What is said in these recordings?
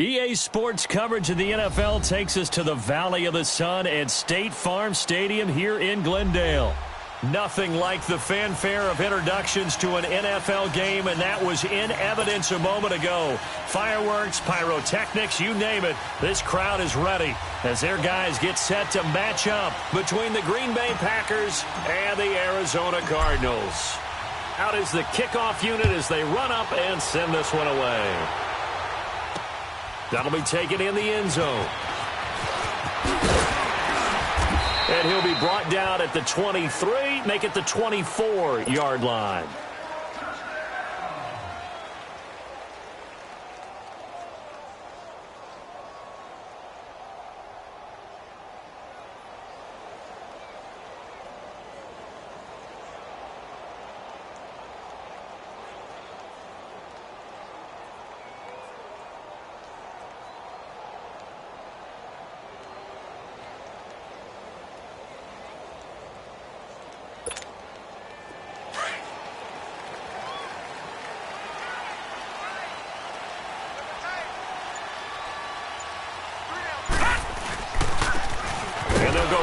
EA Sports coverage of the NFL takes us to the Valley of the Sun at State Farm Stadium here in Glendale. Nothing like the fanfare of introductions to an NFL game, and that was in evidence a moment ago. Fireworks, pyrotechnics, you name it. This crowd is ready as their guys get set to match up between the Green Bay Packers and the Arizona Cardinals. Out is the kickoff unit as they run up and send this one away. That'll be taken in the end zone. And he'll be brought down at the 23, make it the 24-yard line.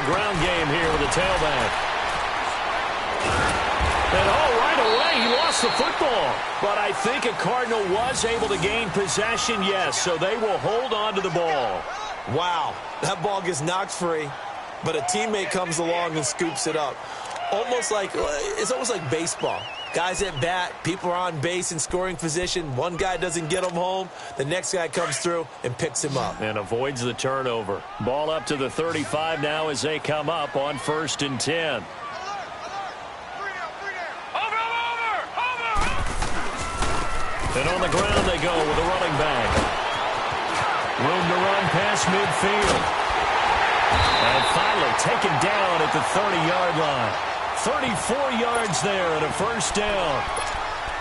Ground game here with the tailback. And right away, he lost the football. But I think a Cardinal was able to gain possession, yes, so they will hold on to the ball. Wow, that ball gets knocked free, but a teammate comes along and scoops it up. It's almost like baseball. Guys at bat, people are on base in scoring position. One guy doesn't get him home. The next guy comes through and picks him up. And avoids the turnover. Ball up to the 35 now as they come up on 1st and 10. And on the ground they go with a running back. Room to run past midfield. And finally taken down at the 30-yard line. 34 yards there and a first down.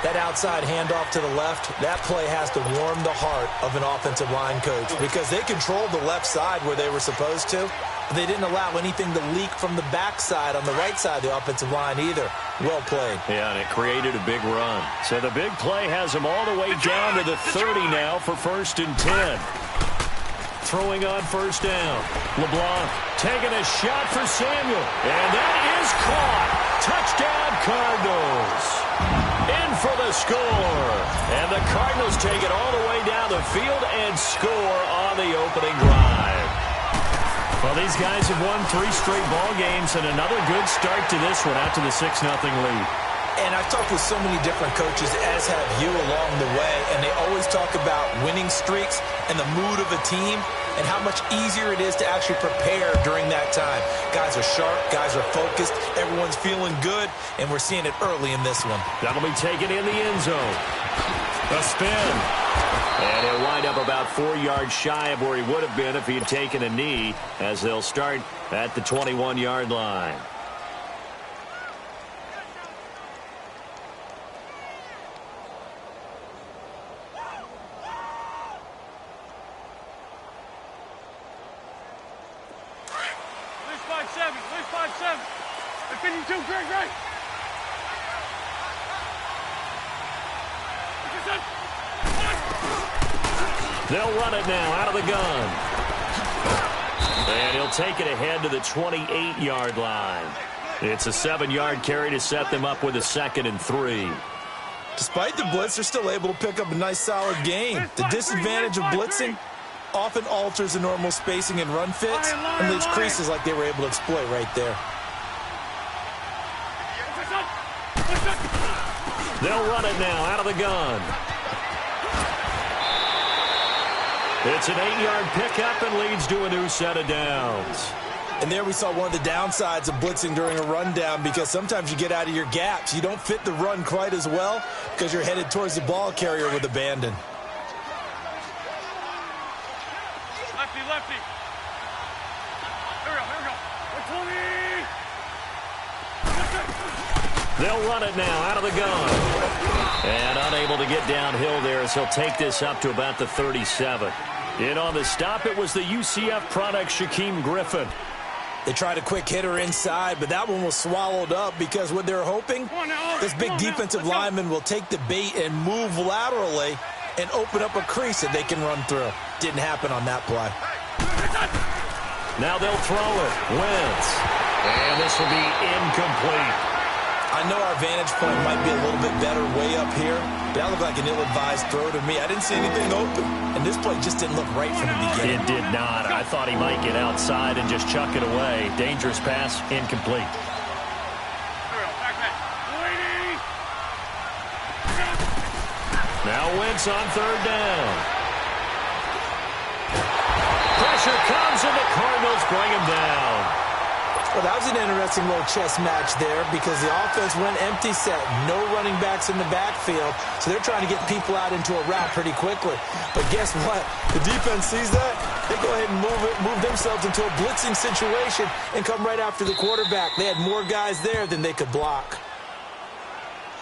That outside handoff to the left, that play has to warm the heart of an offensive line coach because they controlled the left side where they were supposed to, but they didn't allow anything to leak from the backside on the right side of the offensive line either. Well played. Yeah, and it created a big run. So the big play has them all the way down to the 30 now for 1st and 10. Throwing on 1st down. LeBlanc taking a shot for Samuel. And that is caught. Touchdown, Cardinals. In for the score. And the Cardinals take it all the way down the field and score on the opening drive. Well, these guys have won 3 straight ball games and another good start to this one out to the 6-0 lead. And I've talked with so many different coaches, as have you, along the way, and they always talk about winning streaks and the mood of a team and how much easier it is to actually prepare during that time. Guys are sharp, guys are focused, everyone's feeling good, and we're seeing it early in this one. That'll be taken in the end zone. A spin. And he'll wind up about 4 yards shy of where he would have been if he had taken a knee, as they'll start at the 21-yard line. They'll run it now out of the gun. And he'll take it ahead to the 28-yard line. It's a 7-yard carry to set them up with a 2nd and 3. Despite the blitz, they're still able to pick up a nice, solid gain. The disadvantage of blitzing often alters the normal spacing and run fits and leaves creases like they were able to exploit right there. They'll run it now out of the gun. It's an 8-yard pickup and leads to a new set of downs. And there we saw one of the downsides of blitzing during a rundown because sometimes you get out of your gaps. You don't fit the run quite as well because you're headed towards the ball carrier with abandon. Lefty, lefty. Here we go. 120. They'll run it now out of the gun. And unable to get downhill there as he'll take this up to about the 37. In on the stop, it was the UCF product, Shaquem Griffin. They tried a quick hitter inside, but that one was swallowed up because what they're hoping, this big defensive lineman will take the bait and move laterally and open up a crease that they can run through. Didn't happen on that play. Now they'll throw it. Wentz. And this will be incomplete. I know our vantage point might be a little bit better way up here, but that looked like an ill-advised throw to me. I didn't see anything open, and this play just didn't look right from the beginning. It did not. I thought he might get outside and just chuck it away. Dangerous pass, incomplete. Now Wentz on third down. Pressure comes, and the Cardinals bring him down. Well, that was an interesting little chess match there because the offense went empty set. No running backs in the backfield, so they're trying to get people out into a route pretty quickly. But guess what? The defense sees that. They go ahead and move themselves into a blitzing situation and come right after the quarterback. They had more guys there than they could block.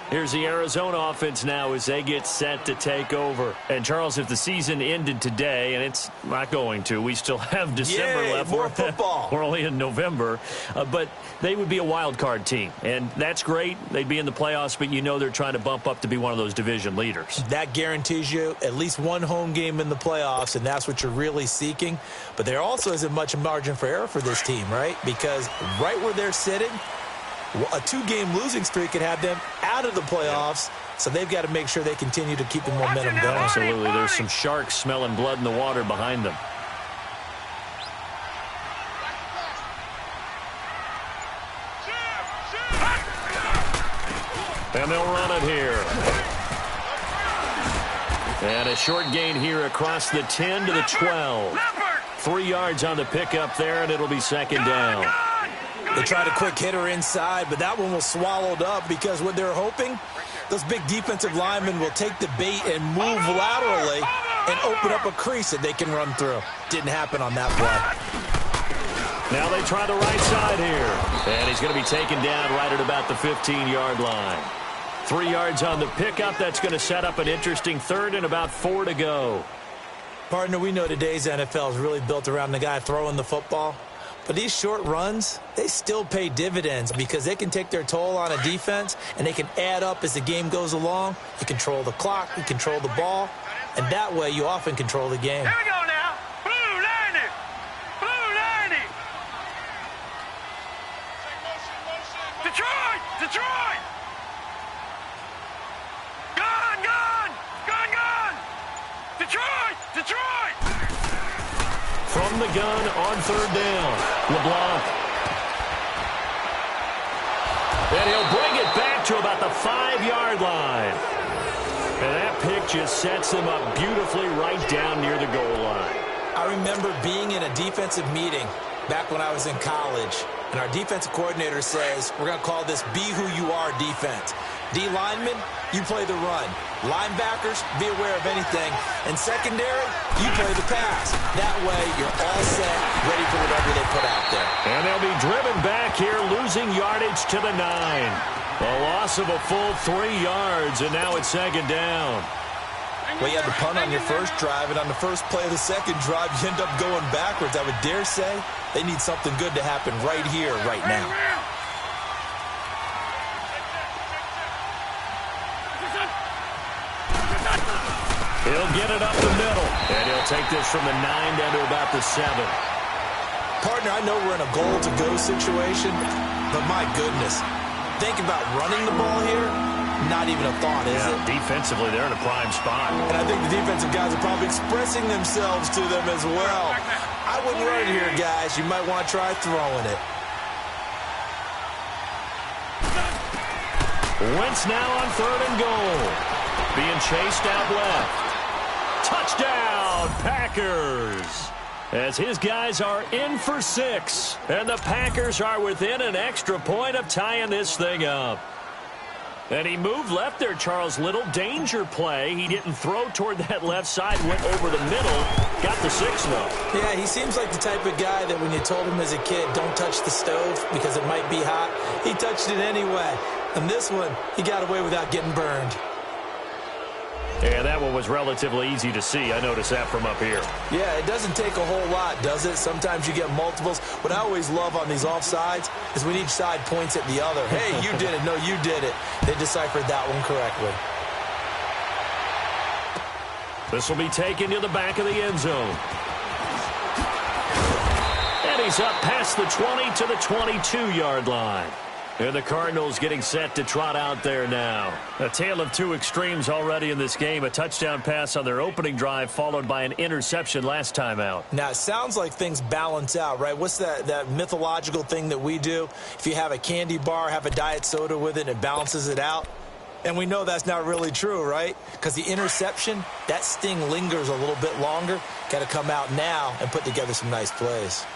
Here's the Arizona offense now as they get set to take over. And, Charles, if the season ended today, and it's not going to, we still have December left. More football. We're only in November. But they would be a wild card team. And that's great. They'd be in the playoffs, but you know they're trying to bump up to be one of those division leaders. That guarantees you at least one home game in the playoffs, and that's what you're really seeking. But there also isn't much margin for error for this team, right? Because right where they're sitting, a two-game losing streak could have them out of the playoffs, so they've got to make sure they continue to keep the momentum going. Absolutely. There's some sharks smelling blood in the water behind them. And they'll run it here. And a short gain here across the 10 to the 12. 3 yards on the pickup there, and it'll be second down. They tried a quick hitter inside, but that one was swallowed up because what they're hoping, those big defensive linemen will take the bait and move laterally and open up a crease that they can run through. Didn't happen on that play. Now they try the right side here. And he's going to be taken down right at about the 15-yard line. 3 yards on the pickup. That's going to set up an interesting third and about 4 to go. Partner, we know today's NFL is really built around the guy throwing the football. But these short runs, they still pay dividends because they can take their toll on a defense and they can add up as the game goes along. You control the clock, you control the ball, and that way you often control the game. Here we go now. Blue lining. Blue lining. Detroit. Detroit. Gone, gone. Gone, gone. Detroit. Detroit. From the gun on third down, LeBlanc. And he'll bring it back to about the 5-yard line. And that pick just sets them up beautifully right down near the goal line. I remember being in a defensive meeting back when I was in college, and our defensive coordinator says, we're going to call this Be Who You Are defense. D linemen, you play the run. Linebackers, be aware of anything. And secondary, you play the pass. That way, you're all set, ready for whatever they put out there. And they'll be driven back here, losing yardage to the 9. A loss of a full 3 yards, and now it's second down. Well, you had the punt on your first drive, and on the first play of the second drive, you end up going backwards. I would dare say they need something good to happen right here, right now. He'll get it up the middle, and he'll take this from the 9 down to about the 7. Partner, I know we're in a goal-to-go situation, but my goodness, think about running the ball here. Not even a thought, is it? Defensively, they're in a prime spot. And I think the defensive guys are probably expressing themselves to them as well. I wouldn't run it here, guys. You might want to try throwing it. Wentz now on third and goal. Being chased out left. Touchdown, Packers. As his guys are in for 6. And the Packers are within an extra point of tying this thing up. And he moved left there, Charles. Little danger play. He didn't throw toward that left side. Went over the middle. Got the 6, though. Yeah, he seems like the type of guy that when you told him as a kid, don't touch the stove because it might be hot, he touched it anyway. And this one, he got away without getting burned. And that one was relatively easy to see. I noticed that from up here. Yeah, it doesn't take a whole lot, does it? Sometimes you get multiples. What I always love on these offsides is when each side points at the other. Hey, you did it. No, you did it. They deciphered that one correctly. This will be taken to the back of the end zone. And he's up past the 20 to the 22-yard line. And the Cardinals getting set to trot out there now. A tale of two extremes already in this game. A touchdown pass on their opening drive followed by an interception last time out. Now, it sounds like things balance out, right? What's that mythological thing that we do? If you have a candy bar, have a diet soda with it, it balances it out. And we know that's not really true, right? Because the interception, that sting lingers a little bit longer. Got to come out now and put together some nice plays.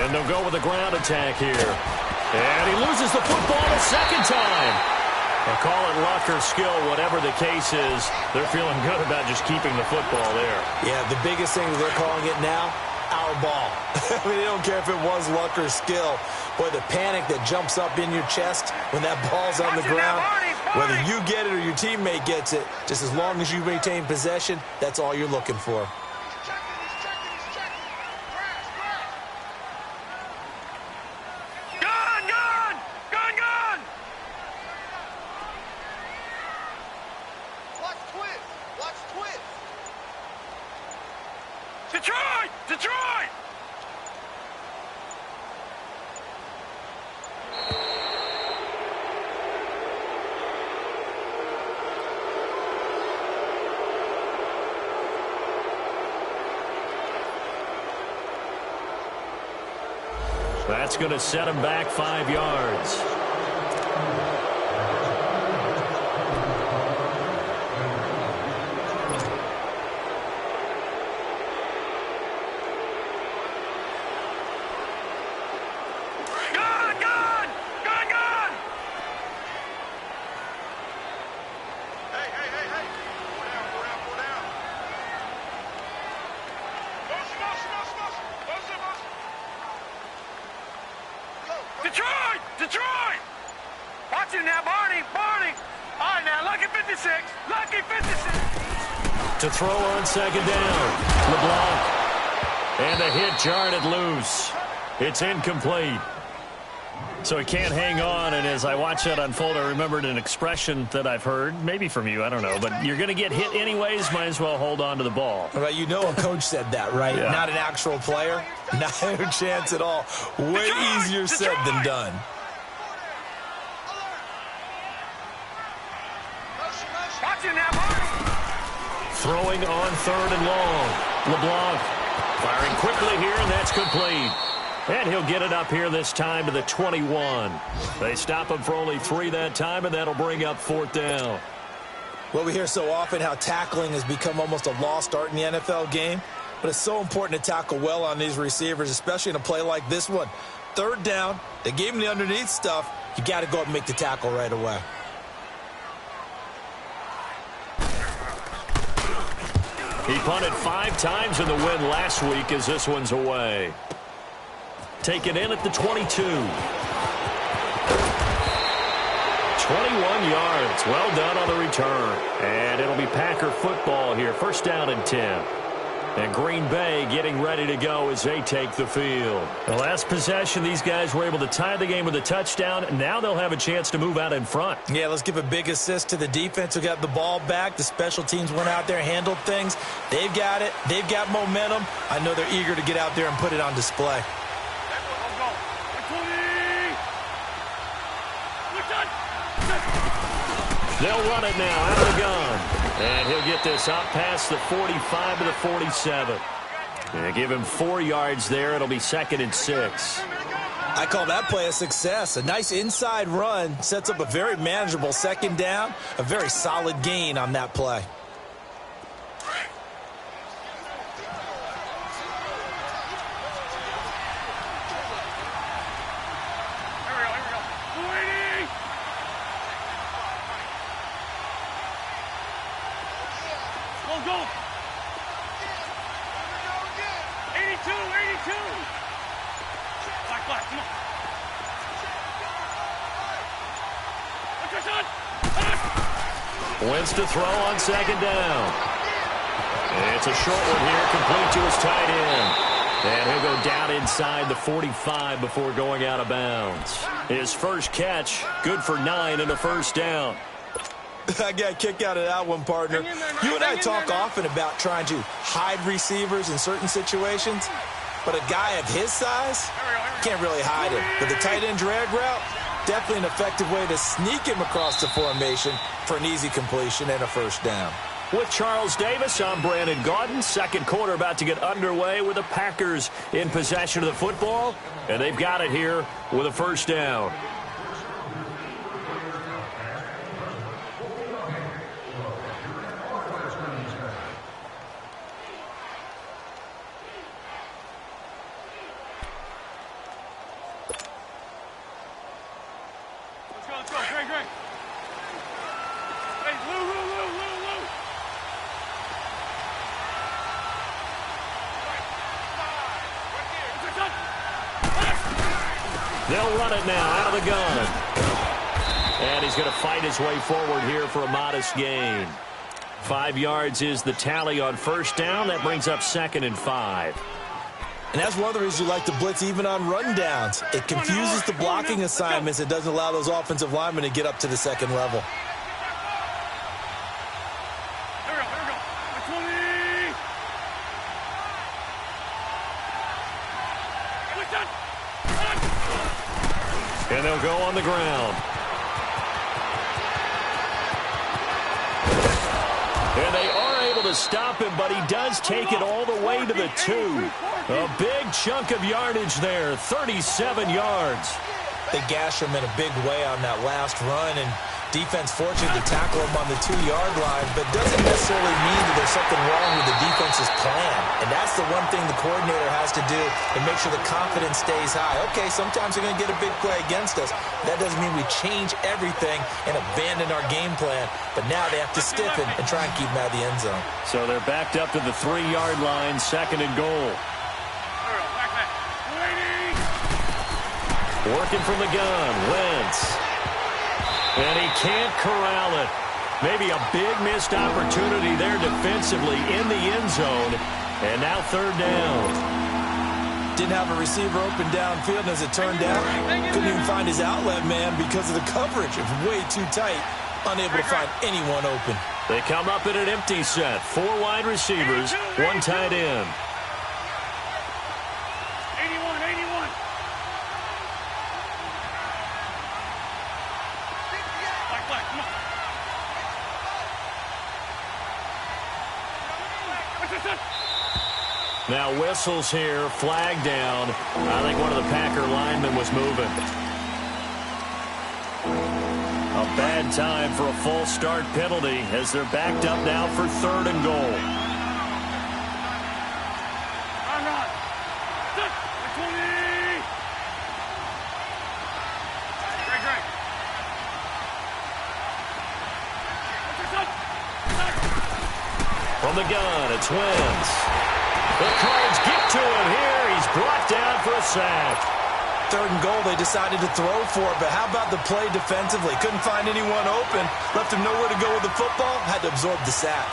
And they'll go with a ground attack here. And he loses the football a second time. They'll call it luck or skill, whatever the case is. They're feeling good about just keeping the football there. Yeah, the biggest thing they're calling it now, our ball. I mean, they don't care if it was luck or skill. Boy, the panic that jumps up in your chest when that ball's on the ground, whether you get it or your teammate gets it, just as long as you maintain possession, that's all you're looking for. Detroit! That's going to set him back 5 yards. Detroit! Watch him now, Barney! All right, now, lucky 56. Lucky 56. To throw on second down. LeBlanc. And the hit jarred it loose. It's incomplete. So he can't hang on, and as I watch that unfold, I remembered an expression that I've heard, maybe from you, I don't know, but you're going to get hit anyways, might as well hold on to the ball. Right, you know a coach said that, right? Yeah. Not an actual player. Not a chance at all. Way easier said than done. Throwing on third and long. LeBlanc firing quickly here, and that's complete. And he'll get it up here this time to the 21. They stop him for only 3 that time, and that'll bring up 4th down. Well, we hear so often how tackling has become almost a lost art in the NFL game. But it's so important to tackle well on these receivers, especially in a play like this one. 3rd down, they gave him the underneath stuff. You got to go up and make the tackle right away. He punted 5 times in the win last week as this one's away. Taken in at the 22. 21 yards. Well done on the return. And it'll be Packer football here. 1st down and 10. And Green Bay getting ready to go as they take the field. The last possession, these guys were able to tie the game with a touchdown. Now they'll have a chance to move out in front. Yeah, let's give a big assist to the defense who got the ball back. The special teams went out there, handled things. They've got it. They've got momentum. I know they're eager to get out there and put it on display. They'll run it now out of the gun. And he'll get this up past the 45 to the 47. And give him 4 yards there. It'll be 2nd and 6. I call that play a success. A nice inside run sets up a very manageable 2nd down. A very solid gain on that play. Go! 82! Black, come on. Wentz to throw on 2nd down. It's a short one here, complete to his tight end. And he'll go down inside the 45 before going out of bounds. His first catch, good for 9 and a 1st down. I got a kick out of that one, partner. You and I talk often about trying to hide receivers in certain situations, but a guy of his size can't really hide him. But the tight end drag route, definitely an effective way to sneak him across the formation for an easy completion and a first down. With Charles Davis, I'm Brandon Gaudin. Second quarter about to get underway with the Packers in possession of the football, and they've got it here with a first down. Let's go, Greg. Hey, Lou. They'll run it now out of the gun. And he's going to fight his way forward here for a modest gain. 5 yards is the tally on first down. That brings up 2nd and 5. And that's one of the reasons you like to blitz even on rundowns. It confuses the blocking assignments. It doesn't allow those offensive linemen to get up to the second level. Here we go. 20. And they'll go on the ground. And they are able to stop him, but he does take it all the way to the 2. A big chunk of yardage there, 37 yards. They gash him in a big way on that last run, and defense fortunate to tackle him on the 2-yard line, but doesn't necessarily mean that there's something wrong with the defense's plan. And that's the one thing the coordinator has to do to make sure the confidence stays high. Okay, sometimes they're going to get a big play against us. That doesn't mean we change everything and abandon our game plan. But now they have to stiffen and try and keep him out of the end zone. So they're backed up to the 3-yard line, 2nd and goal. Working from the gun, Wentz. And he can't corral it. Maybe a big missed opportunity there defensively in the end zone. And now 3rd down. Didn't have a receiver open downfield, and as it turned out, couldn't even find his outlet man because of the coverage. It was way too tight. Unable to find anyone open. They come up in an empty set. 4 wide receivers, 1 tight end. 81. Black, come on. Now whistles here, flag down. I think one of the Packer linemen was moving. A bad time for a false start penalty as they're backed up now for 3rd and goal. From the gun, it's Wentz. The Cards get to him here. He's brought down for a sack. 3rd and goal, they decided to throw for it, but how about the play defensively? Couldn't find anyone open. Left him nowhere to go with the football. Had to absorb the sack.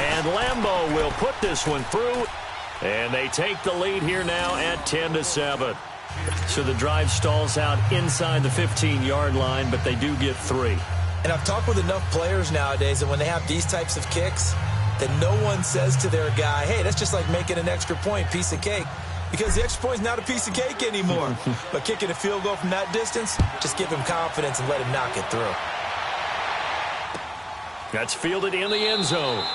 And Lambeau will put this one through. And they take the lead here now at 10-7. So the drive stalls out inside the 15-yard line, but they do get 3. And I've talked with enough players nowadays that when they have these types of kicks, that no one says to their guy, hey, that's just like making an extra point, piece of cake. Because the extra point is not a piece of cake anymore. But kicking a field goal from that distance, just give him confidence and let him knock it through. That's fielded in the end zone.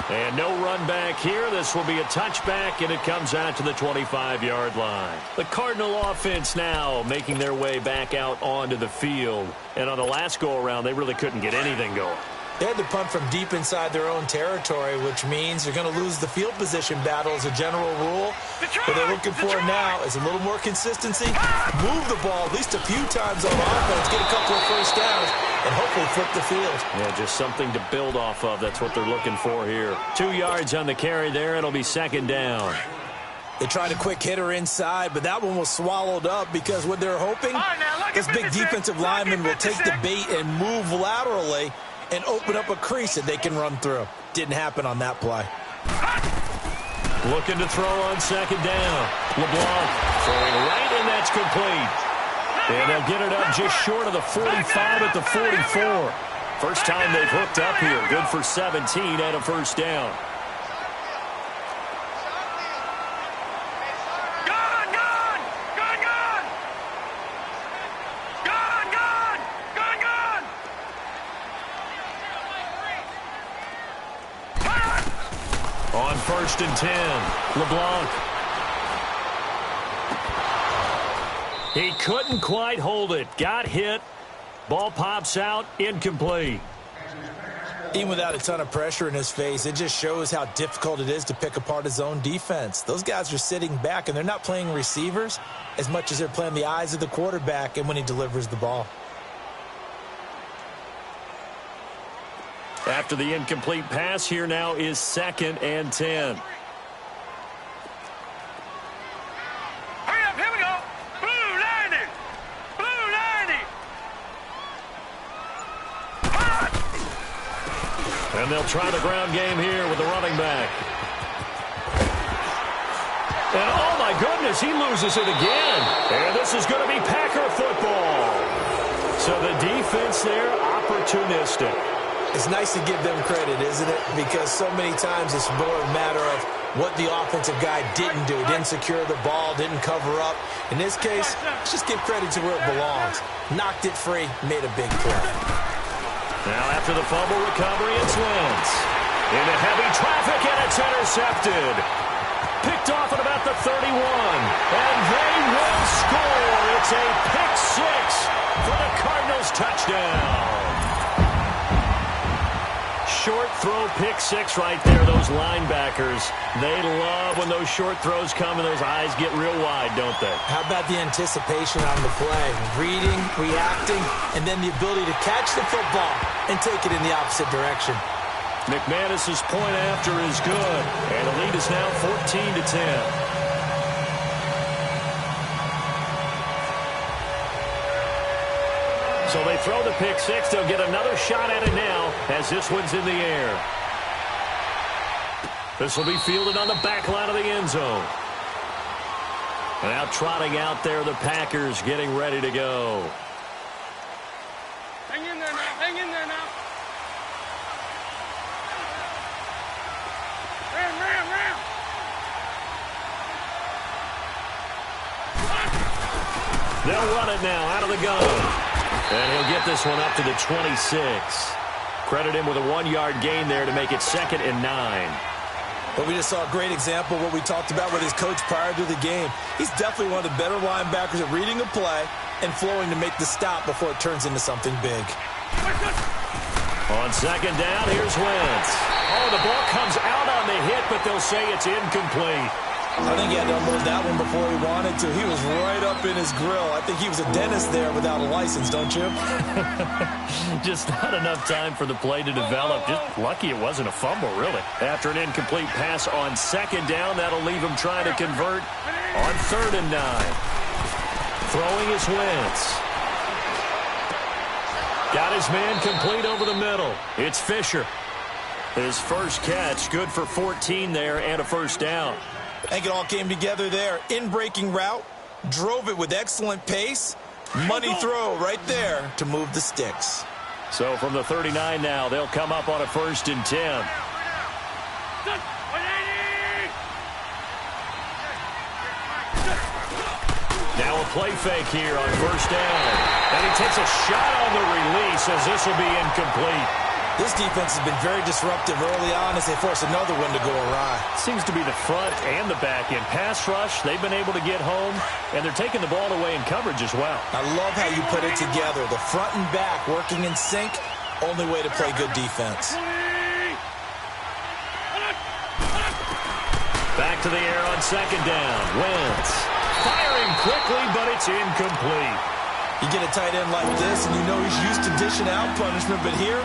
And no run back here. This will be a touchback, and it comes out to the 25-yard line. The Cardinal offense now making their way back out onto the field. And on the last go-around, they really couldn't get anything going. They had to punt from deep inside their own territory, which means they're going to lose the field position battle as a general rule. What they're looking for now is a little more consistency, move the ball at least a few times on offense, get a couple of first downs, and hopefully flip the field. Yeah, just something to build off of. That's what they're looking for here. 2 yards on the carry there. It'll be 2nd down. They tried a quick hitter inside, but that one was swallowed up because what they're hoping, this big defensive lineman will take the bait and move laterally and open up a crease that they can run through. Didn't happen on that play. Looking to throw on 2nd down. LeBlanc throwing right, and that's complete. And they'll get it up just short of the 45 at the 44. First time they've hooked up here. Good for 17 and a first down. On first and 10, LeBlanc. He couldn't quite hold it. Got hit. Ball pops out. Incomplete. Even without a ton of pressure in his face, it just shows how difficult it is to pick apart his own defense. Those guys are sitting back, and they're not playing receivers as much as they're playing the eyes of the quarterback and when he delivers the ball. After the incomplete pass, here now is second and 10. Hurry up, here we go. Blue 90. Blue 90. And they'll try the ground game here with the running back. And oh my goodness, he loses it again. And this is going to be Packer football. So the defense there, opportunistic. It's nice to give them credit, isn't it? Because so many times it's more a matter of what the offensive guy didn't do. Didn't secure the ball, didn't cover up. In this case, let's just give credit to where it belongs. Knocked it free, made a big play. Now after the fumble recovery, it's Wentz. Into heavy traffic, and it's intercepted. Picked off at about the 31. And they will score. It's a pick six for the Cardinals touchdown. Short throw pick six right there. Those linebackers, they love when those short throws come and those eyes get real wide, don't they? How about the anticipation on the play? Reading, reacting, and then the ability to catch the football and take it in the opposite direction. McManus's point after is good. And the lead is now 14-10. So they throw the pick six. They'll get another shot at it now as this one's in the air. This will be fielded on the back line of the end zone. And now trotting out there, the Packers getting ready to go. Hang in there now. Hang in there now. Ram. They'll run it now out of the gun. And he'll get this one up to the 26. Credit him with a 1-yard gain there to make it 2nd and 9. But we just saw a great example of what we talked about with his coach prior to the game. He's definitely one of the better linebackers at reading a play and flowing to make the stop before it turns into something big. On second down, here's Wentz. Oh, the ball comes out on the hit, but they'll say it's incomplete. I think he had to unload that one before he wanted to. He was right up in his grill. I think he was a dentist there without a license, don't you? Just not enough time for the play to develop. Just lucky it wasn't a fumble, really. After an incomplete pass on second down, that'll leave him trying to convert on 3rd and 9. Throwing is Wentz. Got his man complete over the middle. It's Fisher. His first catch, good for 14 there and a first down. I think it all came together there. In-breaking route, drove it with excellent pace. Money throw right there to move the sticks. So from the 39 now, they'll come up on a 1st and 10. Now a play fake here on 1st down. And he takes a shot on the release as this will be incomplete. This defense has been very disruptive early on as they force another one to go awry. Seems to be the front and the back end. Pass rush, they've been able to get home, and they're taking the ball away in coverage as well. I love how you put it together. The front and back working in sync, only way to play good defense. Back to the air on second down. Wentz firing quickly, but it's incomplete. You get a tight end like this, and you know he's used to dishing out punishment, but here,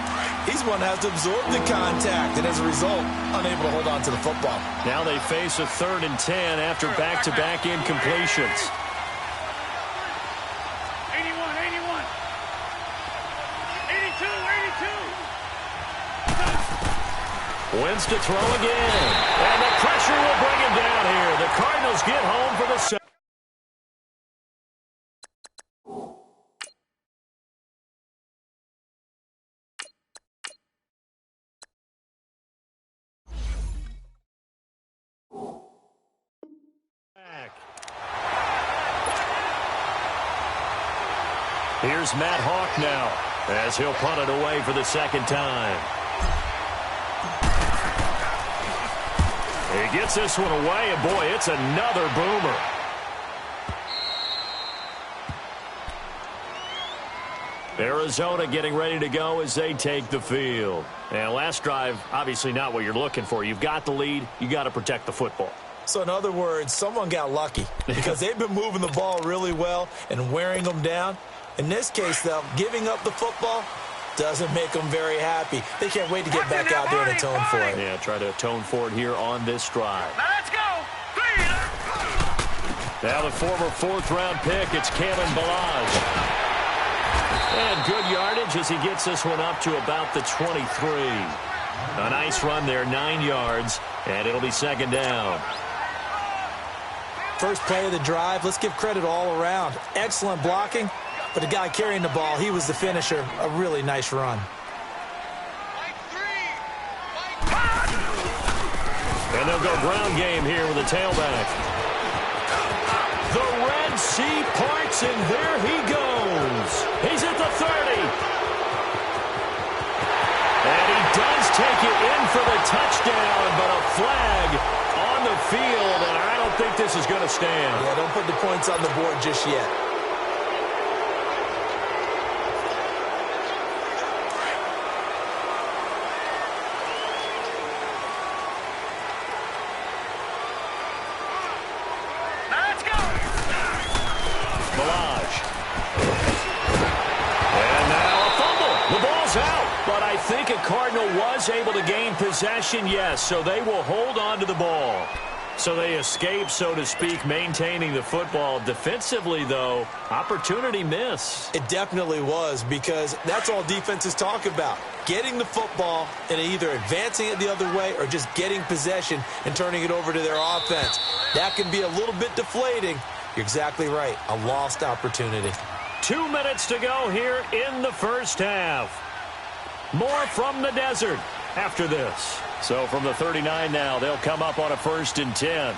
he's one that has to absorb the contact, and as a result, unable to hold on to the football. Now they face a 3rd and 10 after back-to-back incompletions. 81, 81. 82, 82. Wentz to throw again. And the pressure will bring him down here. The Cardinals get home for the second. Here's Matt Hawk now as he'll punt it away for the second time. He gets this one away, and boy, it's another boomer. Arizona getting ready to go as they take the field. And last drive, obviously not what you're looking for. You've got the lead. You got to protect the football. So in other words, someone got lucky because they've been moving the ball really well and wearing them down. In this case, though, giving up the football doesn't make them very happy. They can't wait to get back out there and atone for it. Yeah, try to atone for it here on this drive. Now let's go. Now the former fourth-round pick, it's Kalen Ballage. And good yardage as he gets this one up to about the 23. A nice run there, 9 yards, and it'll be second down. First play of the drive, let's give credit all around. Excellent blocking, but the guy carrying the ball, he was the finisher. A really nice run. And they'll go ground game here with a tailback. The Red Sea parts, and there he goes. He's at the 30. And he does take it in for the touchdown, but a flag on the field, and I don't think this is going to stand. Yeah, don't put the points on the board just yet. Cardinal was able to gain possession, yes, so they will hold on to the ball. So they escape, so to speak, maintaining the football. Defensively, though, opportunity miss. It definitely was, because that's all defenses talk about. Getting the football and either advancing it the other way or just getting possession and turning it over to their offense. That can be a little bit deflating. You're exactly right. A lost opportunity. 2 minutes to go here in the first half. More from the desert after this. So from the 39 now, they'll come up on a 1st and 10. Got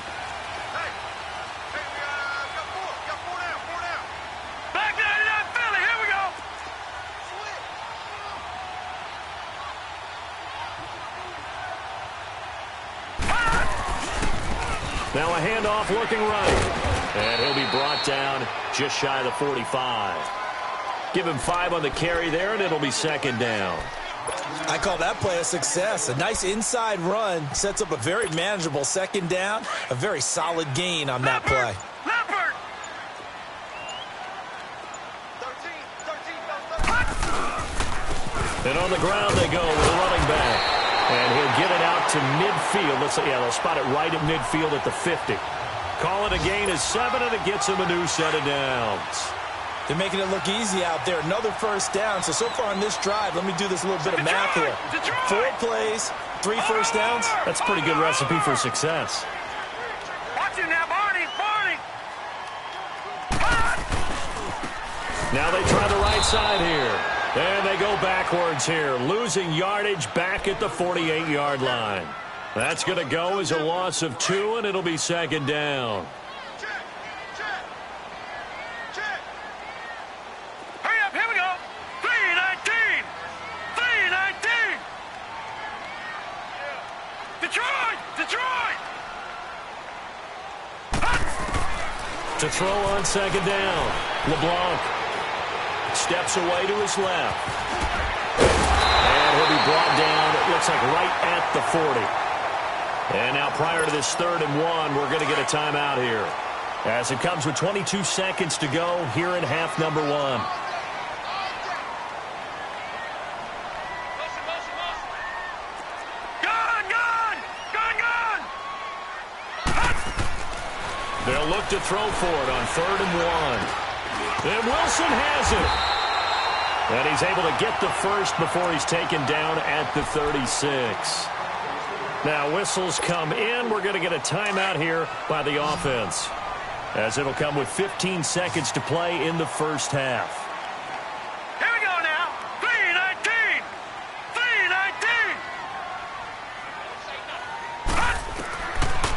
four down. Back 99 Philly, here we go. Now a handoff looking right. And he'll be brought down just shy of the 45. Give him 5 on the carry there, and it'll be second down. I call that play a success. A nice inside run sets up a very manageable second down. A very solid gain on that play. Leopard. 13. And on the ground they go with a running back. And he'll get it out to midfield. Let's say, yeah, they'll spot it right at midfield at the 50. Call it a gain of 7, and it gets him a new set of downs. They're making it look easy out there. Another first down. So far on this drive, let me do this little bit of math here. 4 plays, 3 first downs. That's a pretty good recipe for success. Watch him now, Barney. Now they try the right side here. And they go backwards here, losing yardage back at the 48-yard line. That's going to go as a loss of 2, and it'll be second down. Detroit! To throw on second down. LeBlanc steps away to his left. And he'll be brought down, it looks like right at the 40. And now prior to this 3rd and 1, we're going to get a timeout here. As it comes with 22 seconds to go here in half number 1. They'll look to throw for it on 3rd and 1. And Wilson has it. And he's able to get the first before he's taken down at the 36. Now whistles come in. We're going to get a timeout here by the offense, as it'll come with 15 seconds to play in the first half. Here we go now. 3:19. 3:19.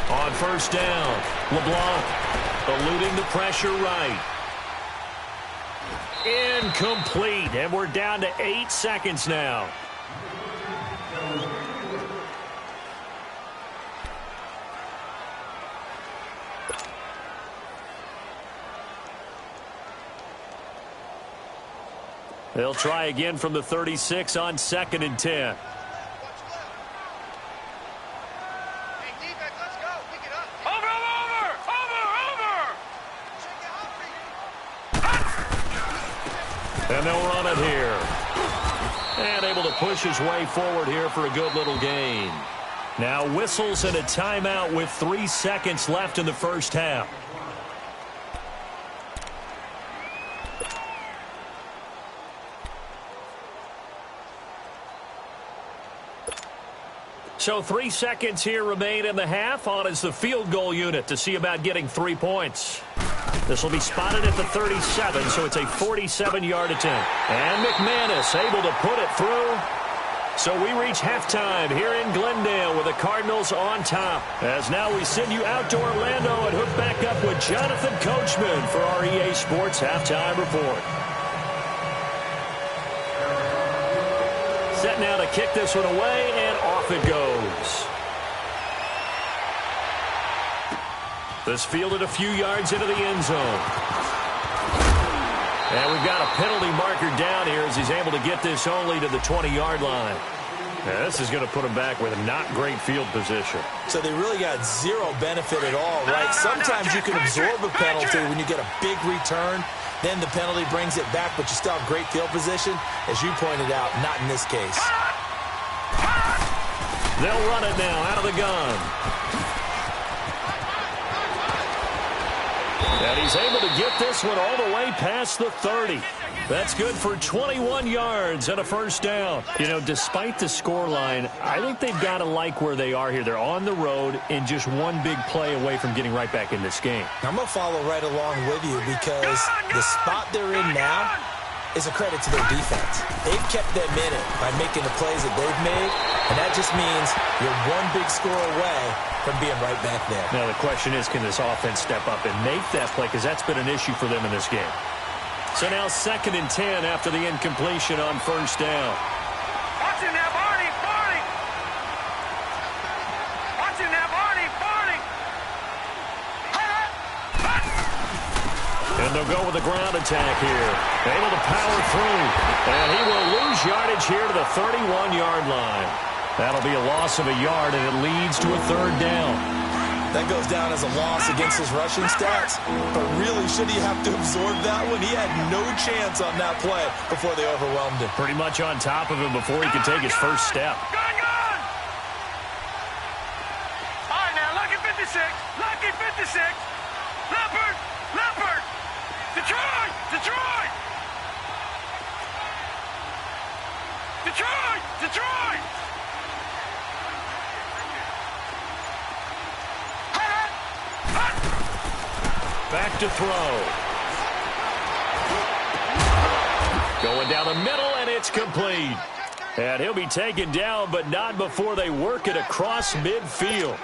On first down, LeBlanc eluding the pressure right. Incomplete, and we're down to 8 seconds now. They'll try again from the 36 on 2nd and 10. And they'll run it here. And able to push his way forward here for a good little gain. Now whistles and a timeout with 3 seconds left in the first half. So 3 seconds here remain in the half. On is the field goal unit to see about getting 3 points. This will be spotted at the 37, so it's a 47-yard attempt. And McManus able to put it through. So we reach halftime here in Glendale with the Cardinals on top. As now we send you out to Orlando and hook back up with Jonathan Coachman for our EA Sports Halftime Report. Set now to kick this one away, and off it goes. This fielded a few yards into the end zone. And we've got a penalty marker down here as he's able to get this only to the 20-yard line. Now, this is going to put him back with a not great field position. So they really got zero benefit at all, right? Sometimes you can absorb a penalty when you get a big return. Then the penalty brings it back, but you still have great field position. As you pointed out, not in this case. They'll run it now out of the gun. And he's able to get this one all the way past the 30. That's good for 21 yards and a first down. You know, despite the scoreline, I think they've got to like where they are here. They're on the road and just one big play away from getting right back in this game. I'm going to follow right along with you because the spot they're in now is a credit to their defense. They've kept them in it by making the plays that they've made, and that just means you're one big score away from being right back there. Now the question is, can this offense step up and make that play? Because that's been an issue for them in this game. So now 2nd and 10 after the incompletion on first down. Watch him now, Barney, Barney. Watch him now, Barney, Barney. And they'll go with a ground attack here. Able to power through. And he will lose yardage here to the 31-yard line. That'll be a loss of a yard, and it leads to a 3rd down. That goes down as a loss against his rushing stats. But really, should he have to absorb that one? He had no chance on that play before they overwhelmed him. Pretty much on top of him before he could take his first step. Gun, gun. All right, now, lucky 56. Lucky 56. Leopard, Leopard. Detroit, Detroit. Detroit, Detroit. Back to throw. Going down the middle, and it's complete. And he'll be taken down, but not before they work it across midfield.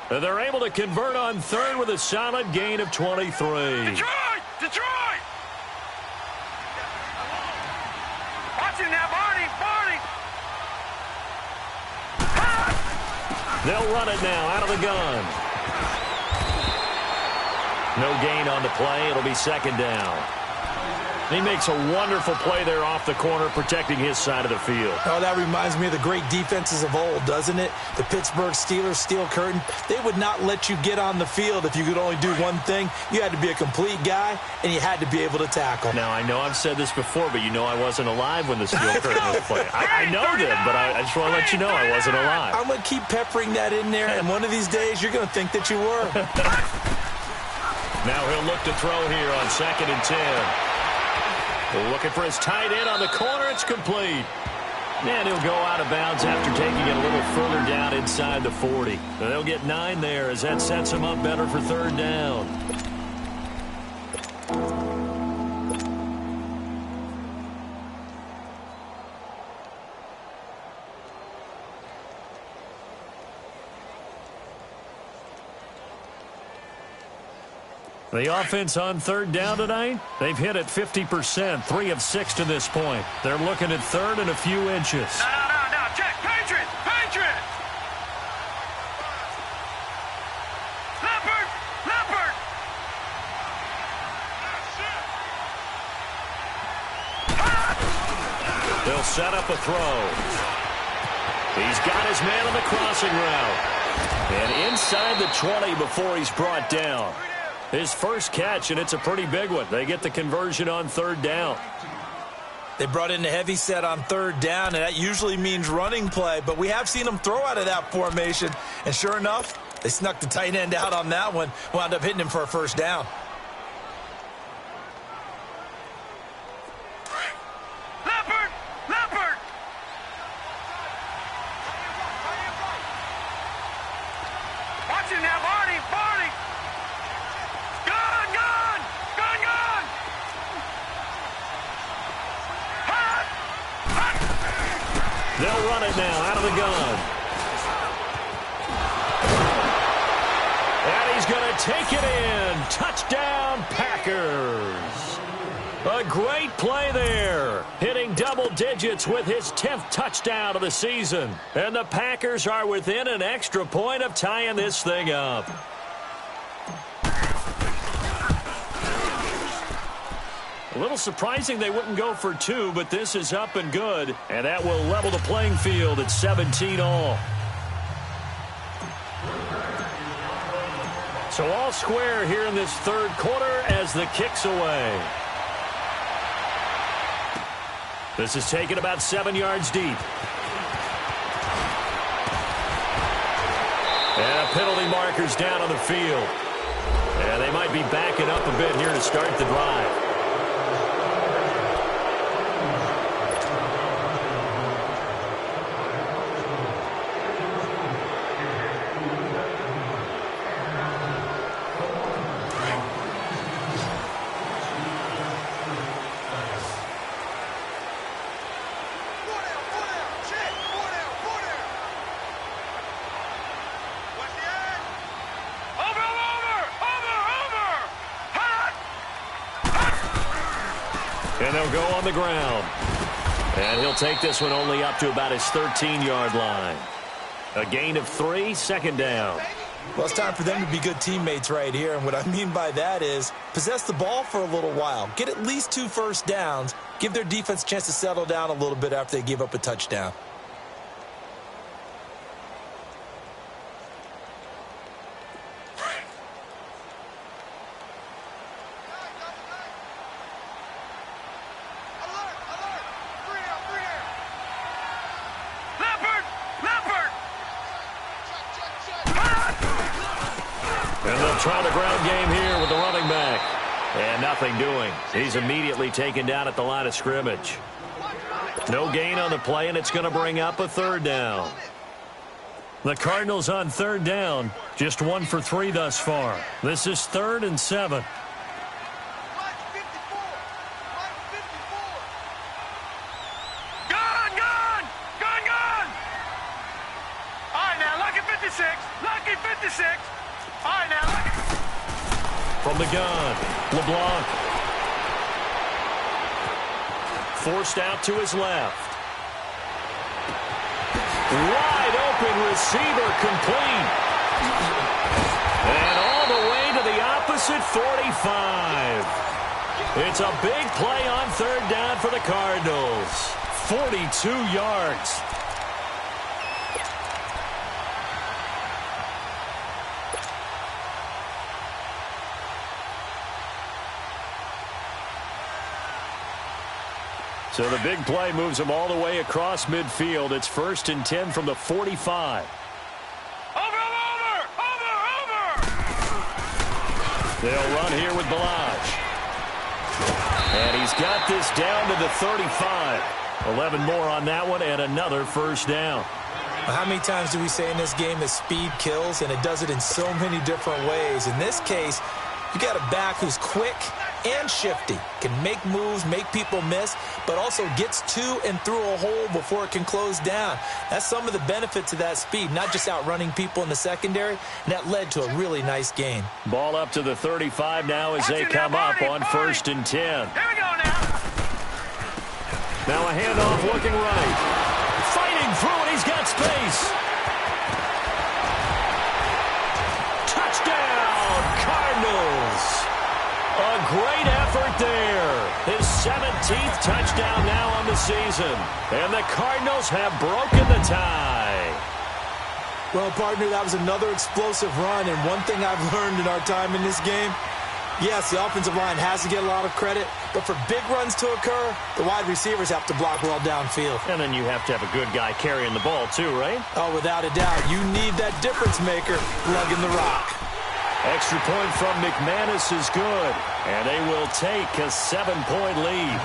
And they're able to convert on 3rd with a solid gain of 23. Detroit, Detroit. Watch him now, Barney, Barney. They'll run it now out of the gun. No gain on the play. It'll be 2nd down. He makes a wonderful play there off the corner, protecting his side of the field. Oh, that reminds me of the great defenses of old, doesn't it? The Pittsburgh Steelers, steel curtain. They would not let you get on the field if you could only do one thing. You had to be a complete guy, and you had to be able to tackle. Now, I know I've said this before, but you know I wasn't alive when the steel curtain was playing. I know that, but I just want to let you know I wasn't alive. I'm going to keep peppering that in there, and one of these days you're going to think that you were. Now he'll look to throw here on 2nd and 10. Looking for his tight end on the corner. It's complete. And he'll go out of bounds after taking it a little further down inside the 40. They'll get 9 there as that sets him up better for 3rd down. The offense on third down tonight, they've hit it 50%, 3 of 6 to this point. They're looking at third and a few inches. No, check, Patriots, Patriots! Leopard! They'll set up a throw. He's got his man on the crossing route. And inside the 20 before he's brought down. His first catch, and it's a pretty big one. They get the conversion on third down. They brought in a heavy set on third down, and that usually means running play, but we have seen them throw out of that formation. And sure enough, they snuck the tight end out on that one, wound up hitting him for a first down. Leopard! Watch him now, Barney! Gun! They'll run it now out of the gun. And he's going to take it in. Touchdown, Packers. A great play there. Hitting double digits with his 10th touchdown of the season. And the Packers are within an extra point of tying this thing up. A little surprising they wouldn't go for 2, but this is up and good. And that will level the playing field at 17 all. So all square here in this third quarter as the kick's away. This is taken about 7 yards deep. And a penalty marker's down on the field. And they might be backing up a bit here to start the drive. And they'll go on the ground. And he'll take this one only up to about his 13-yard line. A gain of 3, second down. Well, it's time for them to be good teammates right here. And what I mean by that is possess the ball for a little while. Get at least 2 first downs. Give their defense a chance to settle down a little bit after they give up a touchdown. Try the ground game here with the running back. And nothing doing. He's immediately taken down at the line of scrimmage. No gain on the play, and it's going to bring up a third down. The Cardinals on third down, just 1 for 3 thus far. This is 3rd and 7. Gun! All right, now, lucky 56. All right, now. From the gun, LeBlanc. Forced out to his left. Wide open receiver complete. And all the way to the opposite 45. It's a big play on third down for the Cardinals. 42 yards. So the big play moves them all the way across midfield. It's 1st and 10 from the 45. Over! They'll run here with Balaj. And he's got this down to the 35. 11 more on that one and another first down. How many times do we say in this game that speed kills, and it does it in so many different ways? In this case, you got a back who's quick and shifty. Can make moves, make people miss, but also gets to and through a hole before it can close down. That's some of the benefits of that speed, not just outrunning people in the secondary, and that led to a really nice gain. Ball up to the 35 now as they come up on 1st and 10. Here we go now. Now a handoff looking right. Fighting through it, he's got space. Touchdown, Cardinals. A great effort there. His 17th touchdown now on the season. And the Cardinals have broken the tie. Well, partner, that was another explosive run, and one thing I've learned in our time in this game, yes, the offensive line has to get a lot of credit, but for big runs to occur, the wide receivers have to block well downfield. And then you have to have a good guy carrying the ball too, right? Oh, without a doubt. You need that difference maker lugging the rock. Extra point from McManus is good, and they will take a 7-point lead.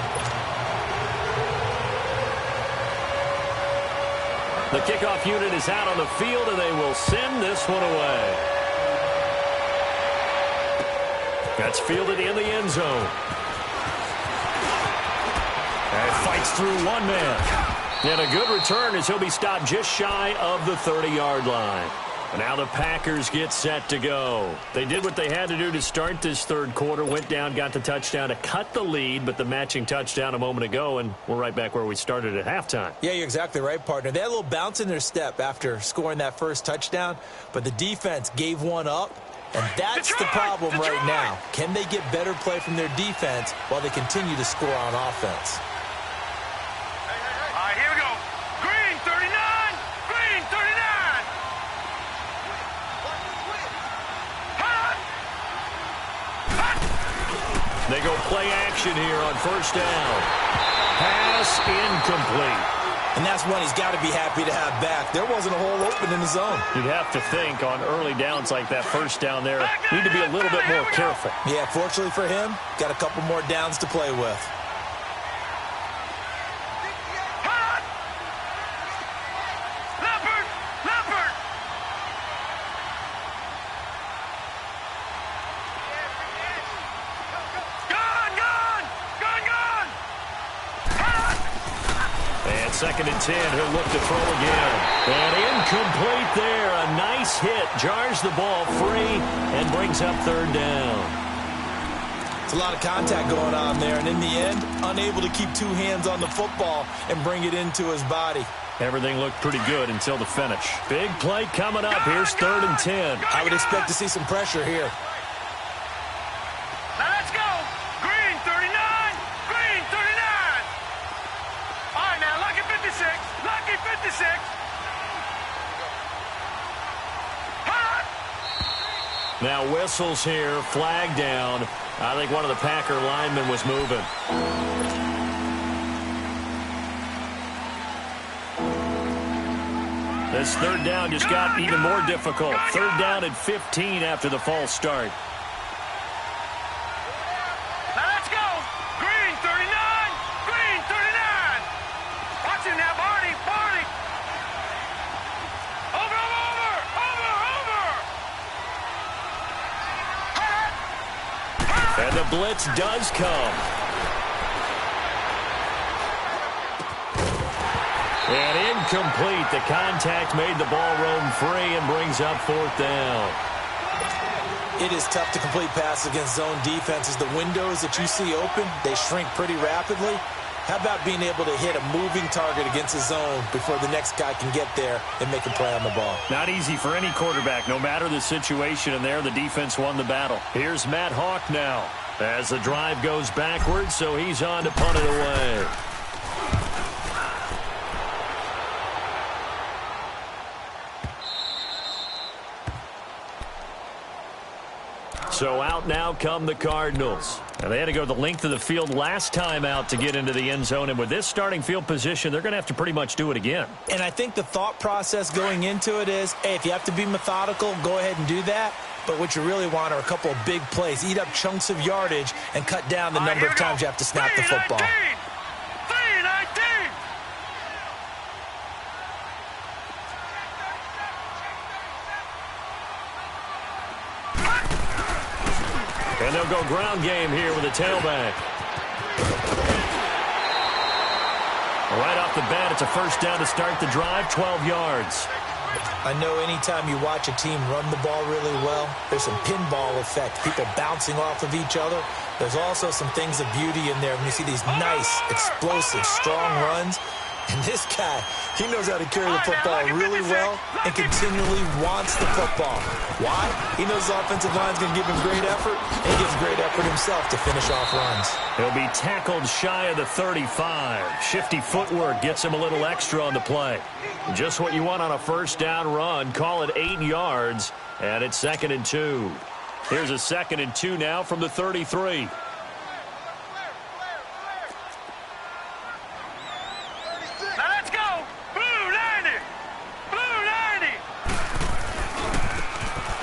The kickoff unit is out on the field, and they will send this one away. That's fielded in the end zone. And fights through one man. And a good return as he'll be stopped just shy of the 30-yard line. And now the Packers get set to go. They did what they had to do to start this third quarter. Went down, got the touchdown to cut the lead, but the matching touchdown a moment ago, and we're right back where we started at halftime. Yeah, you're exactly right, partner. They had a little bounce in their step after scoring that first touchdown, but the defense gave one up, and that's the problem right now. Can they get better play from their defense while they continue to score on offense? All right, here we go. Green, 39. Green, 39. Hot. Hot. They go play action here on first down. Pass incomplete. And that's one he's got to be happy to have back. There wasn't a hole open in the zone. You'd have to think on early downs like that first down there, need to be a little bit more careful. Yeah, fortunately for him, got a couple more downs to play with. Hot. Leopard. Leopard. Gone, gone. Gone, gone. Hot. And 2nd and 10, he'll look to throw again. And incomplete there. A nice hit. Jars the ball free and brings up 3rd down. It's a lot of contact going on there, and in the end, unable to keep two hands on the football and bring it into his body. Everything looked pretty good until the finish. Big play coming up. Here's 3rd and 10. I would expect to see some pressure here. Now let's go. Green, 39. Green, 39. All right, now, lucky 56. Lucky 56. Hot. Now whistles here, flag down. I think one of the Packer linemen was moving. This 3rd down just got even more difficult. 3rd down at 15 after the false start. Now let's go. Green, 39. Green, 39. Watch him now, Barney. Barney. Over, over, over, over. Hot. And the blitz does come. And incomplete. The contact made the ball roam free and brings up 4th down. It is tough to complete passes against zone defenses. The windows that you see open, they shrink pretty rapidly. How about being able to hit a moving target against a zone before the next guy can get there and make a play on the ball? Not easy for any quarterback, no matter the situation, and there the defense won the battle. Here's Matt Hawk now as the drive goes backwards, so he's on to punt it away. So out now come the Cardinals. Now they had to go the length of the field last time out to get into the end zone, and with this starting field position, they're going to have to pretty much do it again. And I think the thought process going into it is, hey, if you have to be methodical, go ahead and do that. But what you really want are a couple of big plays, eat up chunks of yardage, and cut down the number of times you have to snap the football. 319. And And they'll go ground game here with a tailback. Right off the bat, it's a first down to start the drive, 12 yards. I know anytime you watch a team run the ball really well, there's some pinball effect, people bouncing off of each other. There's also some things of beauty in there when you see these nice, explosive, strong runs. And this guy, he knows how to carry the football really well and continually wants the football. Why? He knows the offensive line's going to give him great effort, and he gives great effort himself to finish off runs. He'll be tackled shy of the 35. Shifty footwork gets him a little extra on the play. Just what you want on a first down run. Call it 8 yards, and it's 2nd and 2. Here's a 2nd and 2 now from the 33.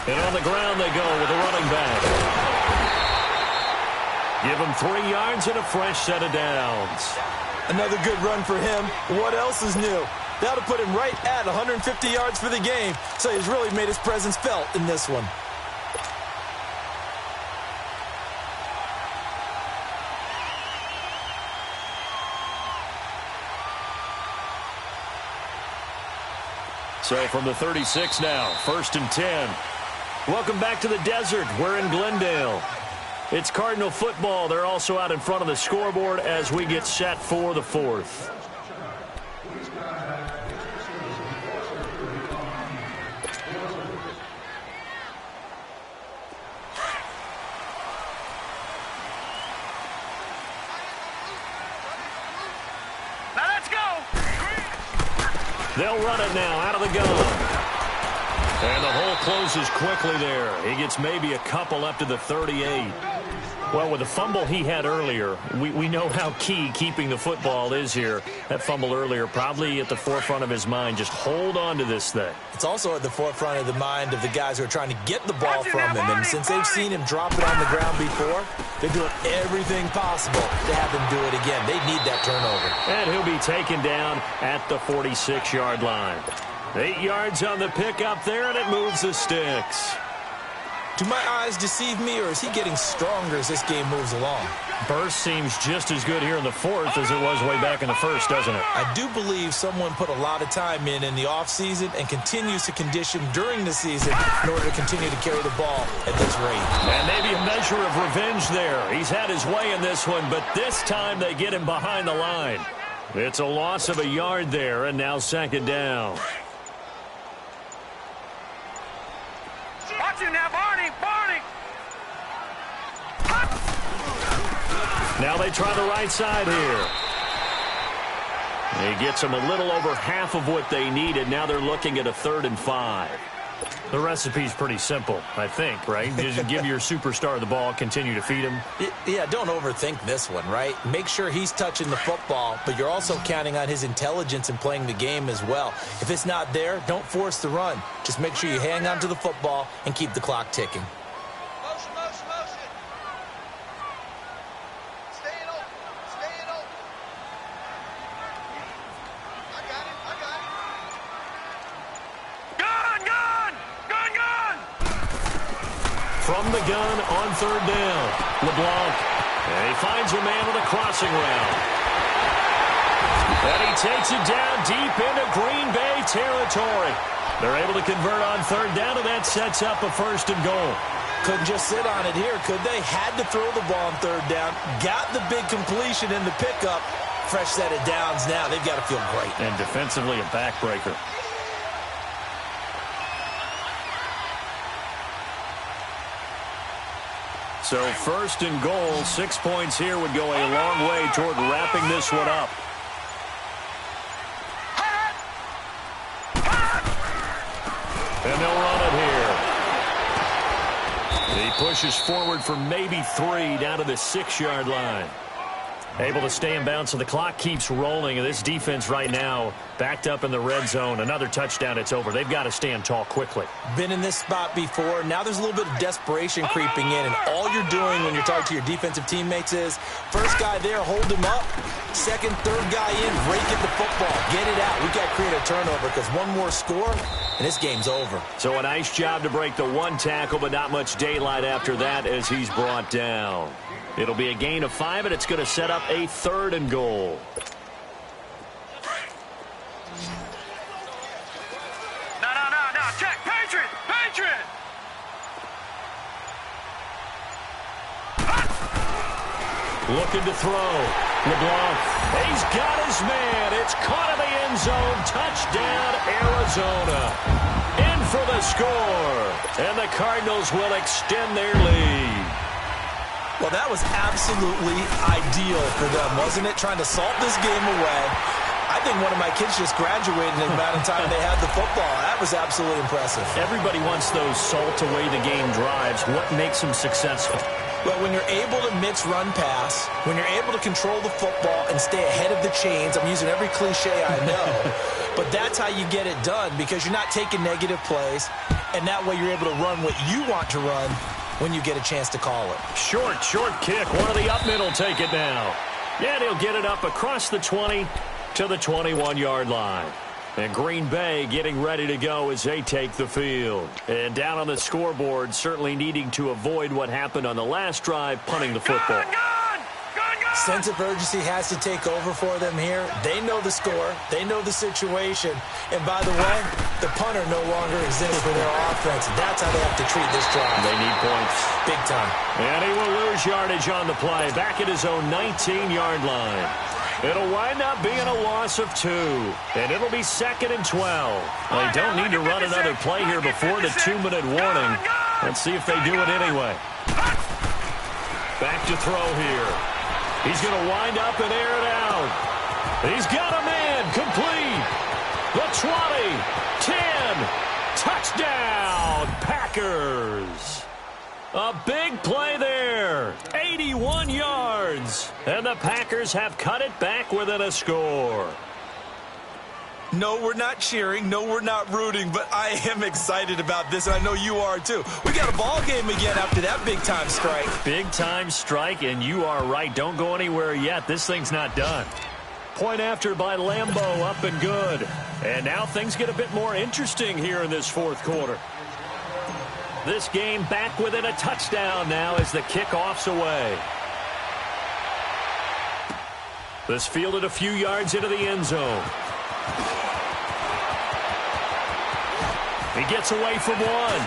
And on the ground they go with a running back. Give him 3 yards and a fresh set of downs. Another good run for him. What else is new? That'll put him right at 150 yards for the game. So he's really made his presence felt in this one. So from the 36 now, 1st and 10. Welcome back to the desert. We're in Glendale. It's Cardinal football. They're also out in front of the scoreboard as we get set for the 4th. Now let's go. They'll run it now out of the gun. And the hole closes quickly there. He gets maybe a couple up to the 38. Well, with the fumble he had earlier, we know how key keeping the football is here. That fumble earlier probably at the forefront of his mind. Just hold on to this thing. It's also at the forefront of the mind of the guys who are trying to get the ball from him. And since they've seen him drop it on the ground before, they're doing everything possible to have him do it again. They need that turnover. And he'll be taken down at the 46-yard line. 8 yards on the pickup there, and it moves the sticks. Do my eyes deceive me, or is he getting stronger as this game moves along? Burst seems just as good here in the 4th as it was way back in the 1st, doesn't it? I do believe someone put a lot of time in the offseason and continues to condition during the season in order to continue to carry the ball at this rate. And maybe a measure of revenge there. He's had his way in this one, but this time they get him behind the line. It's a loss of a yard there, and now 2nd down. Watch him now, Barney! Barney! Now they try the right side here. He gets them a little over half of what they needed. Now they're looking at a 3rd and 5. The recipe's pretty simple, I think, right? Just give your superstar the ball, continue to feed him. Yeah, don't overthink this one, right? Make sure he's touching the football, but you're also counting on his intelligence in playing the game as well. If it's not there, don't force the run. Just make sure you hang on to the football and keep the clock ticking. Motion, motion, motion. Staying open. Staying open. I got it. I got it. Gun, gun! Gun, gun! From the gun on 3rd down. LeBlanc. And he finds a man with a crossing route. And he takes it down deep into Green Bay territory. They're able to convert on 3rd down, and that sets up a 1st and goal. Couldn't just sit on it here, could they? Had to throw the ball on 3rd down. Got the big completion in the pickup. Fresh set of downs now. They've got to feel great. And defensively a backbreaker. So 1st and goal, 6 points here would go a long way toward wrapping this one up. And they'll run it here. He pushes forward for maybe 3 down to the 6-yard line. Able to stay in bounds, so the clock keeps rolling. And this defense right now backed up in the red zone. Another touchdown, it's over. They've got to stand tall quickly. Been in this spot before. Now there's a little bit of desperation creeping in, and all you're doing when you're talking to your defensive teammates is first guy there, hold him up. Second, third guy in, break at the football. Get it out. We got to create a turnover because one more score, and this game's over. So a nice job to break the one tackle, but not much daylight after that as he's brought down. It'll be a gain of 5, and it's going to set up a 3rd and goal. No. Check. Patriot. Patriot. Looking to throw. LeBlanc. He's got his man. It's caught in the end zone. Touchdown, Arizona. In for the score. And the Cardinals will extend their lead. Well, that was absolutely ideal for them, wasn't it? Trying to salt this game away. I think one of my kids just graduated in the amount of time they had the football. That was absolutely impressive. Everybody wants those salt-away-the-game drives. What makes them successful? Well, when you're able to mix run pass, when you're able to control the football and stay ahead of the chains, I'm using every cliche I know, but that's how you get it done because you're not taking negative plays, and that way you're able to run what you want to run when you get a chance to call it. Short kick. One of the up mid will take it now. Yeah, he'll get it up across the 20 to the 21-yard line. And Green Bay getting ready to go as they take the field. And down on the scoreboard, certainly needing to avoid what happened on the last drive, punting the football. Sense of urgency has to take over for them here. They know the score. They know the situation. And by the way, the punter no longer exists for their offense. That's how they have to treat this drive. They need points. Big time. And he will lose yardage on the play. Back at his own 19-yard line. It'll wind up being a loss of 2. And it'll be 2nd and 12. They don't need to run another play here before the 2-minute warning. Let's see if they do it anyway. Back to throw here. He's going to wind up and air it out. He's got a man complete. The 20, 10, touchdown, Packers. A big play there, 81 yards. And the Packers have cut it back within a score. No, we're not cheering. No, we're not rooting, but I am excited about this, and I know you are too. We got a ball game again after that big-time strike. Big-time strike, and you are right. Don't go anywhere yet. This thing's not done. Point after by Lambeau, up and good. And now things get a bit more interesting here in this 4th quarter. This game back within a touchdown now as the kickoff's away. This fielded a few yards into the end zone. He gets away from one.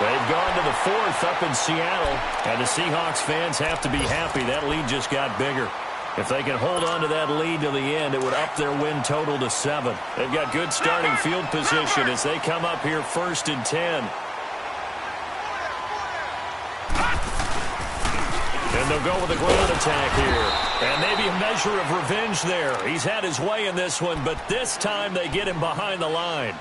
They've gone to the 4th up in Seattle, and the Seahawks fans have to be happy. That lead just got bigger. If they can hold on to that lead to the end, it would up their win total to 7. They've got good starting field position as they come up here 1st and 10. And they'll go with a ground attack here. And maybe a measure of revenge there. He's had his way in this one, but this time they get him behind the line.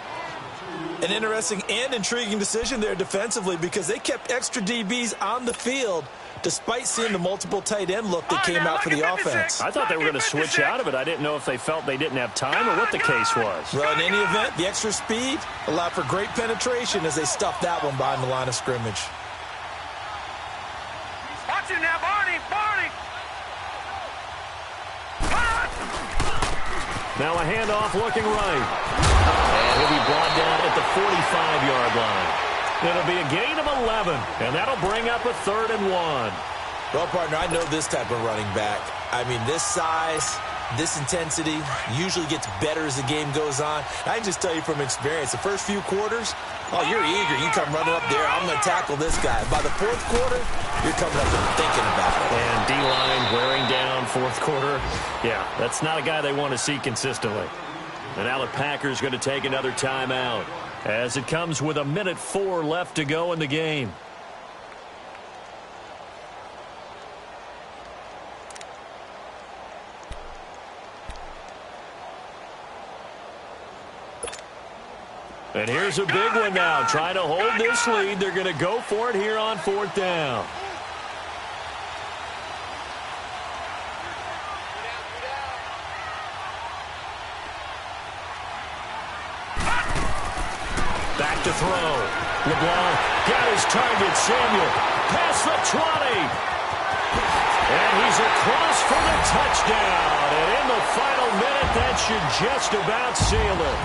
An interesting and intriguing decision there defensively because they kept extra DBs on the field despite seeing the multiple tight end look that came out for the offense. I thought they were going to switch out of it. I didn't know if they felt they didn't have time or what the case was. Well, in any event, the extra speed allowed for great penetration as they stuffed that one behind the line of scrimmage. Watch it now, Barney! Now a handoff looking right. And he'll be brought down at the 45-yard line. It'll be a gain of 11, and that'll bring up a 3rd and 1. Well, partner, I know this type of running back. I mean, this size, this intensity usually gets better as the game goes on. I can just tell you from experience, the first few quarters, oh, you're eager. You come running up there, I'm going to tackle this guy. By the 4th quarter, you're coming up and thinking about it. And D-line wearing down 4th quarter. Yeah, that's not a guy they want to see consistently. And now the Packers going to take another timeout as it comes with 1:04 left to go in the game. And here's a big one now. Trying to hold this lead. They're going to go for it here on 4th down. to throw. LeBlanc got his target, Samuel. Past the 20. And he's across for the touchdown. And in the final minute, that should just about seal it.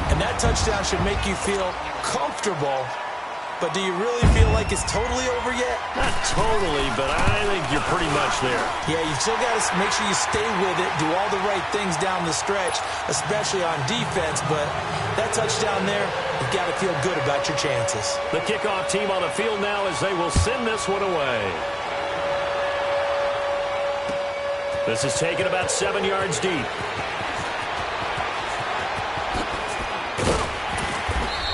And that touchdown should make you feel comfortable. But do you really feel like it's totally over yet? Not totally, but I think you're pretty much there. Yeah, you still got to make sure you stay with it, do all the right things down the stretch, especially on defense. But that touchdown there, you've got to feel good about your chances. The kickoff team on the field now as they will send this one away. This is taken about 7 yards deep.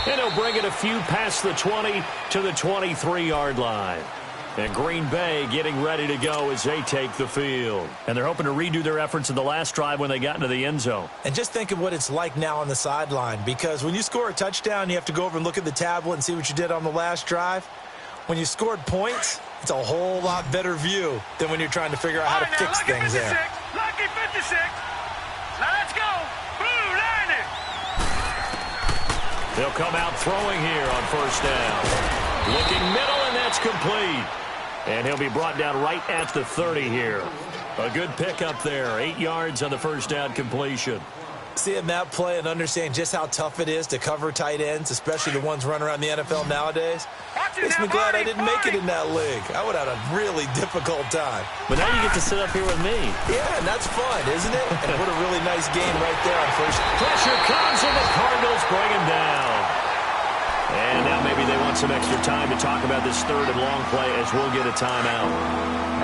And he'll bring it a few past the 20 to the 23-yard line. And Green Bay getting ready to go as they take the field. And they're hoping to redo their efforts in the last drive when they got into the end zone. And just think of what it's like now on the sideline. Because when you score a touchdown, you have to go over and look at the tablet and see what you did on the last drive. When you scored points, it's a whole lot better view than when you're trying to figure out how to fix things there. Lucky 56. Now let's go. Blue line it. They'll come out throwing here on first down. Looking middle, and that's complete. And he'll be brought down right at the 30 here. A good pickup there. 8 yards on the first down completion. Seeing that play and understanding just how tough it is to cover tight ends, especially the ones running around the NFL nowadays, makes me glad I didn't make it in that league. I would have had a really difficult time. But now you get to sit up here with me. Yeah, and that's fun, isn't it? And what a really nice game right there on first. Pressure comes, and the Cardinals bring him down. And now maybe they want some extra time to talk about this third and long play as we'll get a timeout.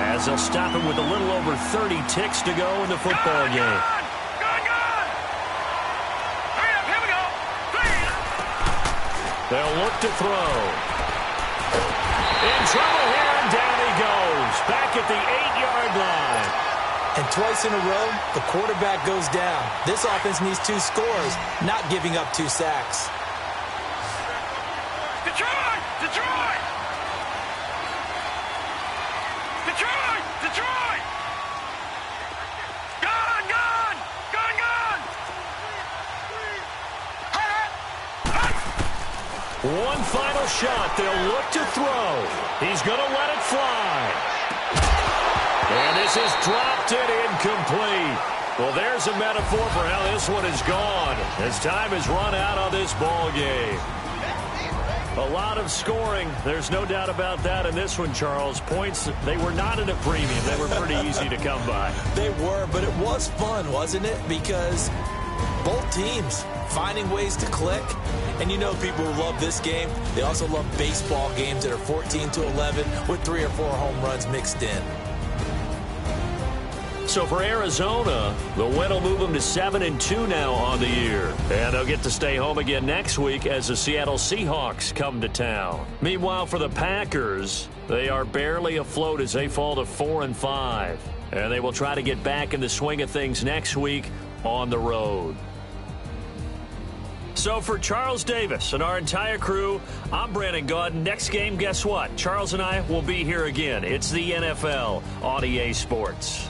As they'll stop him with a little over 30 ticks to go in the football game. They'll look to throw. In trouble here, and down he goes. Back at the 8-yard line. And twice in a row, the quarterback goes down. This offense needs 2 scores, not giving up 2 sacks. Detroit! Detroit! Detroit! Detroit! Gone! Gone! Gone! Gone! One final shot. They'll look to throw. He's going to let it fly. And this is dropped and incomplete. Well, there's a metaphor for how this one is gone as time has run out on this ball game. A lot of scoring. There's no doubt about that in this one, Charles. Points, they were not at a premium. They were pretty easy to come by. They were, but it was fun, wasn't it? Because both teams finding ways to click. And you know people who love this game, they also love baseball games that are 14-11 with 3 or 4 home runs mixed in. So for Arizona, the win will move them to 7-2 now on the year. And they'll get to stay home again next week as the Seattle Seahawks come to town. Meanwhile, for the Packers, they are barely afloat as they fall to 4-5. And they will try to get back in the swing of things next week on the road. So for Charles Davis and our entire crew, I'm Brandon Gaudin. Next game, guess what? Charles and I will be here again. It's the NFL on EA Sports.